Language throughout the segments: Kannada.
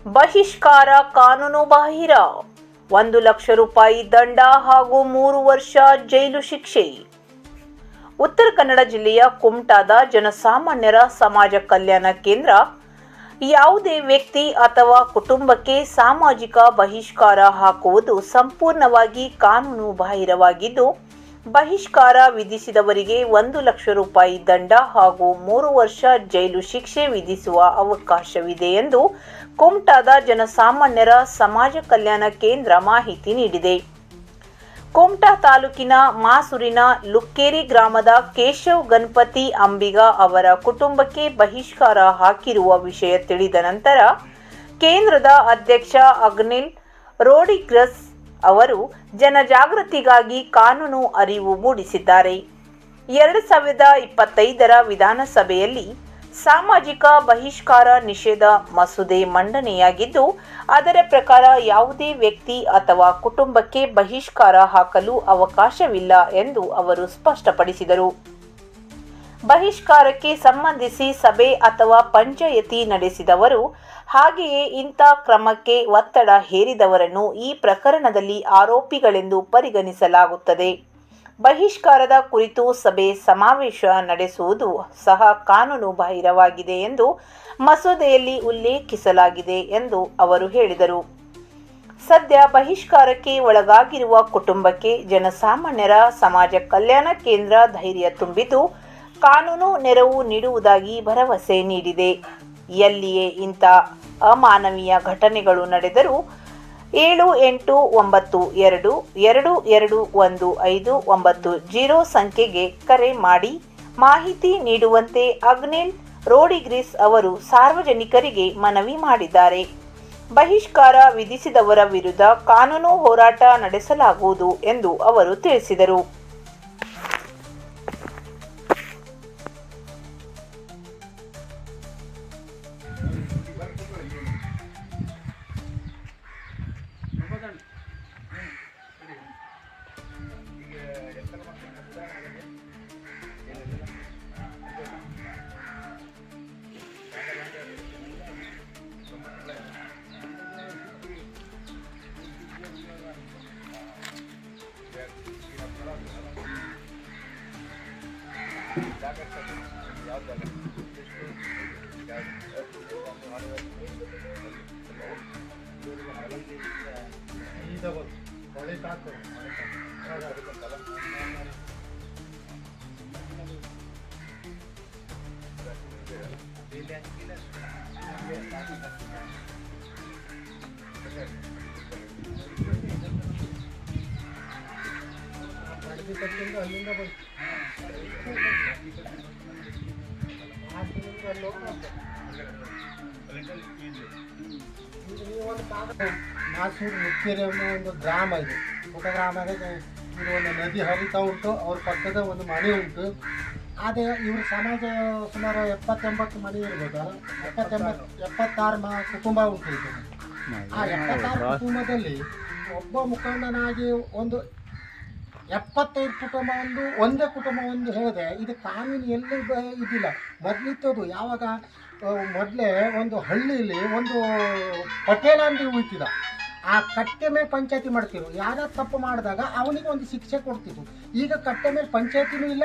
ಬಹಿಷ್ಕಾರ ಕಾನೂನು ಬಾಹಿರ, 1,00,000 ರೂಪಾಯಿ ದಂಡ ಹಾಗೂ 3 ವರ್ಷ ಜೈಲು ಶಿಕ್ಷೆ. ಉತ್ತರ ಕನ್ನಡ ಜಿಲ್ಲೆಯ ಕುಮಟಾದ ಜನಸಾಮಾನ್ಯರ ಸಮಾಜ ಕಲ್ಯಾಣ ಕೇಂದ್ರ ಯಾವುದೇ ವ್ಯಕ್ತಿ ಅಥವಾ ಕುಟುಂಬಕ್ಕೆ ಸಾಮಾಜಿಕ ಬಹಿಷ್ಕಾರ ಹಾಕುವುದು ಸಂಪೂರ್ಣವಾಗಿ ಕಾನೂನು ಬಾಹಿರವಾಗಿದ್ದು, ಬಹಿಷ್ಕಾರ ವಿಧಿಸಿದವರಿಗೆ 1,00,000 ರೂಪಾಯಿ ದಂಡ ಹಾಗೂ 3 ವರ್ಷ ಜೈಲು ಶಿಕ್ಷೆ ವಿಧಿಸುವ ಅವಕಾಶವಿದೆ ಎಂದು ಕುಮಟಾದ ಜನಸಾಮಾನ್ಯರ ಸಮಾಜ ಕಲ್ಯಾಣ ಕೇಂದ್ರ ಮಾಹಿತಿ ನೀಡಿದೆ. ಕುಮಟಾ ತಾಲೂಕಿನ ಮಾಸೂರಿನ ಲುಕ್ಕೇರಿ ಗ್ರಾಮದ ಕೇಶವ್ ಗಣಪತಿ ಅಂಬಿಗ ಅವರ ಕುಟುಂಬಕ್ಕೆ ಬಹಿಷ್ಕಾರ ಹಾಕಿರುವ ವಿಷಯ ತಿಳಿದ ನಂತರ ಕೇಂದ್ರದ ಅಧ್ಯಕ್ಷ ಅಗ್ನಿಲ್ ರೋಡ್ರಿಗಸ್ ಅವರು ಜನಜಾಗೃತಿಗಾಗಿ ಕಾನೂನು ಅರಿವು ಮೂಡಿಸಿದ್ದಾರೆ. 2025ರ ವಿಧಾನಸಭೆಯಲ್ಲಿ ಸಾಮಾಜಿಕ ಬಹಿಷ್ಕಾರ ನಿಷೇಧ ಮಸೂದೆ ಮಂಡನೆಯಾಗಿದ್ದು, ಅದರ ಪ್ರಕಾರ ಯಾವುದೇ ವ್ಯಕ್ತಿ ಅಥವಾ ಕುಟುಂಬಕ್ಕೆ ಬಹಿಷ್ಕಾರ ಹಾಕಲು ಅವಕಾಶವಿಲ್ಲ ಎಂದು ಅವರು ಸ್ಪಷ್ಟಪಡಿಸಿದರು. ಬಹಿಷ್ಕಾರಕ್ಕೆ ಸಂಬಂಧಿಸಿ ಸಭೆ ಅಥವಾ ಪಂಚಾಯತಿ ನಡೆಸಿದವರು, ಹಾಗೆಯೇ ಇಂಥ ಕ್ರಮಕ್ಕೆ ಒತ್ತಡ ಹೇರಿದವರನ್ನು ಈ ಪ್ರಕರಣದಲ್ಲಿ ಆರೋಪಿಗಳೆಂದು ಪರಿಗಣಿಸಲಾಗುತ್ತದೆ. ಬಹಿಷ್ಕಾರದ ಕುರಿತು ಸಭೆ ಸಮಾವೇಶ ನಡೆಸುವುದು ಸಹ ಕಾನೂನು ಬಾಹಿರವಾಗಿದೆ ಎಂದು ಮಸೂದೆಯಲ್ಲಿ ಉಲ್ಲೇಖಿಸಲಾಗಿದೆ ಎಂದು ಅವರು ಹೇಳಿದರು. ಸದ್ಯ ಬಹಿಷ್ಕಾರಕ್ಕೆ ಒಳಗಾಗಿರುವ ಕುಟುಂಬಕ್ಕೆ ಜನಸಾಮಾನ್ಯರ ಸಮಾಜ ಕಲ್ಯಾಣ ಕೇಂದ್ರ ಧೈರ್ಯ ತುಂಬಿದ್ದು, ಕಾನೂನು ನೆರವು ನೀಡುವುದಾಗಿ ಭರವಸೆ ನೀಡಿದೆ. ಎಲ್ಲಿಯೇ ಇಂಥ ಅಮಾನವೀಯ ಘಟನೆಗಳು ನಡೆದರೂ 7892221590 ಸಂಖ್ಯೆಗೆ ಕರೆ ಮಾಡಿ ಮಾಹಿತಿ ನೀಡುವಂತೆ ಅಗ್ನಿಲ್ ರೋಡ್ರಿಗಸ್ ಅವರು ಸಾರ್ವಜನಿಕರಿಗೆ ಮನವಿ ಮಾಡಿದ್ದಾರೆ. ಬಹಿಷ್ಕಾರ ವಿಧಿಸಿದವರ ವಿರುದ್ಧ ಕಾನೂನು ಹೋರಾಟ ನಡೆಸಲಾಗುವುದು ಎಂದು ಅವರು ತಿಳಿಸಿದರು. ಮಾಸೂರು ಲುಕ್ಕೇರಿ ಅನ್ನೋ ಒಂದು ಗ್ರಾಮ ಇದೆ. ಪುಟ್ಟ ಗ್ರಾಮದಾಗ ಇದು ಒಂದು ನದಿ ಹರಿತಾ ಉಂಟು. ಅವ್ರ ಪಕ್ಕದ ಒಂದು ಮನೆ ಉಂಟು. ಅದೇ ಇವ್ರ ಸಮಾಜ ಸುಮಾರು 70-80 ಮನೆ ಇರ್ಬೋದು. 76 ಕುಟುಂಬ ಉಂಟು. ಇದು ಆ 76 ಕುಟುಂಬದಲ್ಲಿ ಒಬ್ಬ ಮುಖಂಡನಾಗಿ ಒಂದು 75 ಕುಟುಂಬ ಒಂದೇ ಕುಟುಂಬ ಹೇಳಿದೆ. ಇದು ಕಾನೂನು ಎಲ್ಲಿ ಇದಿಲ್ಲ. ಮೊದಲಿತ್ತದು ಯಾವಾಗ ಮೊದಲೇ ಒಂದು ಹಳ್ಳಿಯಲ್ಲಿ ಒಂದು ಪಟೇಲ ಅಂಗಡಿ ಉಳಿತಿದ್ದ. ಆ ಕಟ್ಟೆ ಮೇಲೆ ಪಂಚಾಯತಿ ಮಾಡ್ತಿದ್ರು. ಯಾರು ತಪ್ಪು ಮಾಡಿದಾಗ ಅವನಿಗೆ ಒಂದು ಶಿಕ್ಷೆ ಕೊಡ್ತಿದ್ರು. ಈಗ ಕಟ್ಟೆ ಮೇಲೆ ಪಂಚಾಯತಿನೂ ಇಲ್ಲ,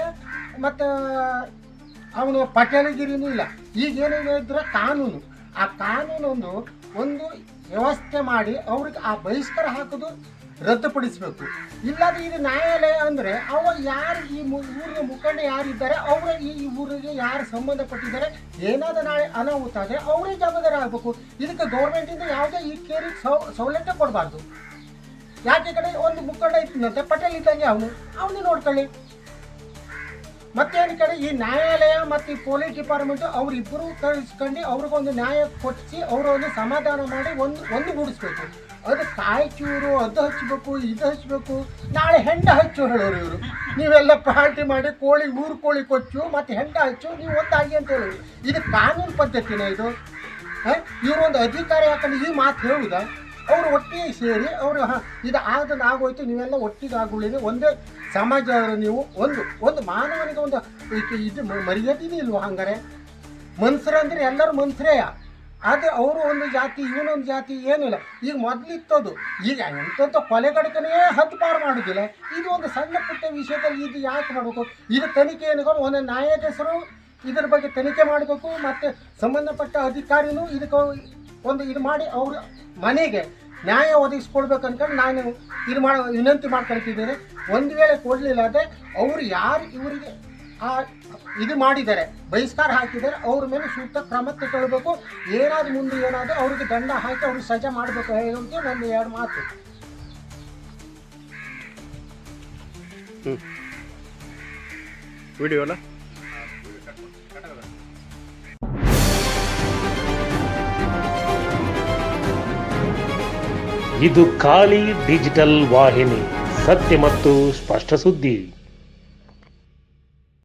ಮತ್ತು ಅವನು ಪಟೇಲಗಿರಿನೂ ಇಲ್ಲ. ಈಗೇನಿದೆ ಇದ್ರೆ ಕಾನೂನು. ಆ ಕಾನೂನು ಒಂದು ವ್ಯವಸ್ಥೆ ಮಾಡಿ ಅವ್ರಿಗೆ ಆ ಬಹಿಷ್ಕಾರ ಹಾಕೋದು ರದ್ದುಪಡಿಸಬೇಕು. ಇಲ್ಲದೆ ಇದು ನ್ಯಾಯಾಲಯ ಅಂದರೆ ಅವ ಯಾರು ಈ ಊರಿನ ಮುಖಂಡ ಯಾರಿದ್ದಾರೆ ಅವರೇ ಈ ಊರಿಗೆ ಯಾರು ಸಂಬಂಧಪಟ್ಟಿದ್ದಾರೆ, ಏನಾದರೂ ನಾಳೆ ಅನಾಹುತ ಆದರೆ ಅವರೇ ಜವಾಬ್ದಾರಿ ಆಗಬೇಕು. ಇದಕ್ಕೆ ಗೌರ್ಮೆಂಟಿಂದ ಯಾವುದೇ ಈ ಕೇರಿಗೆ ಸೌಲಭ್ಯ ಕೊಡಬಾರ್ದು. ಯಾಕೆ ಕಡೆ ಒಂದು ಮುಖಂಡ ಇತ್ತಂತೆ ಪಟೇಲ್ ಇದ್ದಂಗೆ ಅವನು ನೋಡ್ಕೊಳ್ಳಿ. ಮತ್ತೇನು ಕಡೆ ಈ ನ್ಯಾಯಾಲಯ ಮತ್ತು ಈ ಪೊಲೀಸ್ ಡಿಪಾರ್ಟ್ಮೆಂಟು ಅವರಿಬ್ಬರು ಕಳಿಸ್ಕೊಂಡು ಅವ್ರಿಗೊಂದು ನ್ಯಾಯ ಕೊಡಿಸಿ ಅವರೊಂದು ಸಮಾಧಾನ ಮಾಡಿ ಒಂದು ಗೂಡಿಸ್ಬೇಕು. ಅದು ಕಾಯ್ಚೂರು ಅದು ಹಚ್ಚಬೇಕು ಇದು ಹಚ್ಚಬೇಕು. ನಾಳೆ ಹೆಂಡ ಹಚ್ಚು ಹೇಳೋರು ಇವರು. ನೀವೆಲ್ಲ ಪಾರ್ಟಿ ಮಾಡಿ ಊರು ಕೋಳಿ ಕೊಚ್ಚು ಮತ್ತು ಹೆಂಡ ಹಚ್ಚು, ನೀವು ಒಂದಾಗಿ ಅಂತ ಹೇಳೋರು. ಇದು ಕಾನೂನು ಪದ್ಧತಿನ ಇದು? ಇವರೊಂದು ಅಧಿಕಾರಿ ಹಾಕೊಂಡು ಈ ಮಾತು ಹೇಳುವುದಾ? ಅವರು ಒಟ್ಟಿಗೆ ಸೇರಿ ಅವರು ಇದು ಆಗೋಯ್ತು, ನೀವೆಲ್ಲ ಒಟ್ಟಿಗೆ ಆಗುಳಿದೆ ಒಂದೇ ಸಮಾಜ. ನೀವು ಒಂದು ಮಾನವನಿಗೆ ಒಂದು ಇದು ಮರ್ಯಾದೆನೇ ಇಲ್ವ? ಹಂಗಾರೆ ಮನ್ಸರು ಅಂದರೆ ಎಲ್ಲರೂ ಮನ್ಸರೇ. ಆದರೆ ಅವರು ಒಂದು ಜಾತಿ ಇವನೊಂದು ಜಾತಿ ಏನಿಲ್ಲ. ಈಗ ಮೊದಲಿತ್ತದು, ಈಗ ಎಂತೆಂಥ ಕೊಲೆಗಡಕನೇ ಹತ್ತು ಪಾರು ಮಾಡೋದಿಲ್ಲ. ಇದು ಒಂದು ಸಣ್ಣ ಪುಟ್ಟ ವಿಷಯದಲ್ಲಿ ಇದು ಯಾಕೆ ಮಾಡಬೇಕು? ಇದು ತನಿಖೆ ಏನಿದೆ ಒಂದು ನ್ಯಾಯಾಧೀಶರು ಇದ್ರ ಬಗ್ಗೆ ತನಿಖೆ ಮಾಡಬೇಕು, ಮತ್ತು ಸಂಬಂಧಪಟ್ಟ ಅಧಿಕಾರಿನೂ ಇದಕ್ಕೆ ಒಂದು ಇದು ಮಾಡಿ ಅವ್ರ ಮನೆಗೆ ನ್ಯಾಯ ಒದಗಿಸ್ಕೊಡ್ಬೇಕು ಅನ್ಕೊಂಡು ನಾನು ಇದು ವಿನಂತಿ ಮಾಡ್ಕೊಳ್ತಿದ್ದೇನೆ. ಒಂದು ವೇಳೆ ಕೊಡಲಿಲ್ಲ ಅಂದರೆ ಅವರು ಯಾರು ಇವರಿಗೆ ಇದು ಮಾಡಿದ್ದಾರೆ, ಬಹಿಷ್ಕಾರ ಹಾಕಿದ್ದಾರೆ, ಅವ್ರ ಮೇಲೆ ಸೂಕ್ತ ಕ್ರಮ ತಗೊಳ್ಬೇಕು. ಏನಾದ್ರು ಮುಂದೆ ಏನಾದರೂ ಅವ್ರಿಗೆ ದಂಡ ಹಾಕಿ ಅವ್ರಿಗೆ ಸಜಾ ಮಾಡಬೇಕು ಹೇಳುವಂತೆ ನನ್ನ 2 ಮಾತು. ವಿಡಿಯೋನ ಇದು ಖಾಲಿ ಡಿಜಿಟಲ್ ವಾಹಿನಿ, ಸತ್ಯ ಮತ್ತು ಸ್ಪಷ್ಟ ಸುದ್ದಿ.